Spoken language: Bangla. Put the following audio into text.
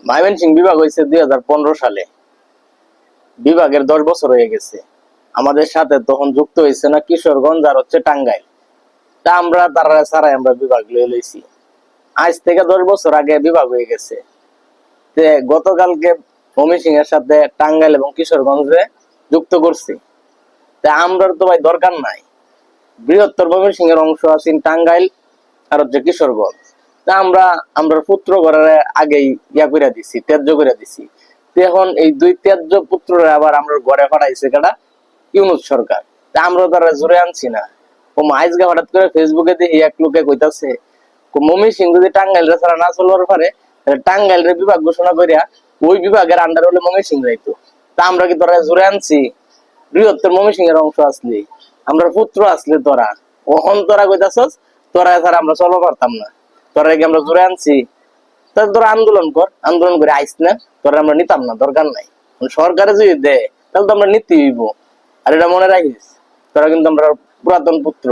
ময়মনসিং বিভাগ হয়েছে 2015 সালে। বিভাগের 10 বছর হয়ে গেছে। আমাদের সাথে তখন যুক্ত হয়েছে না কিশোরগঞ্জ আর হচ্ছে টাঙ্গাইল। তা আমরা তারা ছাড়াই আমরা বিভাগ লিয়ে লইছি। আজ থেকে 10 বছর আগে বিভাগ হয়ে গেছে। তে গতকালকে ময়মনসিং এর সাথে টাঙ্গাইল এবং কিশোরগঞ্জে যুক্ত করছি। তা আমরা তো ভাই দরকার নাই। বৃহত্তর ময়মনসিং এর অংশ আছে টাঙ্গাইল আর হচ্ছে কিশোরগঞ্জ। তা আমরা পুত্র ঘরের আগেই ইয়া করে দিছি, ত্যায্য করে দিছি। এখন এই দুই ত্যায্য পুত্ররা আবার আমরা ঘরে পাঠাইছে কেডা? ইউনূস সরকার। তা আমরা তারা জোরে আনছি না। ও আইজগা হঠাৎ করে ফেসবুকে দেখি এক লোকে কইতাছে ময়মনসিং যদি টাঙ্গাইল রে ছাড়া না চলবার পারে টাঙ্গাইল রে বিভাগ ঘোষণা করিয়া ওই বিভাগের আন্ডার হলে ময়মনসিং যাইতো। তা আমরা কি তোরা জোরে আনছি? বৃহত্তর ময়মনসিং এর অংশ আসলে আমরা পুত্র আসলে তোরা ওহন তোরা কইতাছস তোরা ছাড়া আমরা চলতে পারতাম না। তোরা কি আমরা জোরে আনছি? তাহলে তোরা আন্দোলন কর, আন্দোলন করে আইস না, তোরা আমরা নিতাম না, দরকার নাই। সরকারে যদি দেয় তাহলে তো আমরা নিতে হইব। আর এটা মনে রাখিস, তোরা কিন্তু আমরা পুরাতন পুত্র।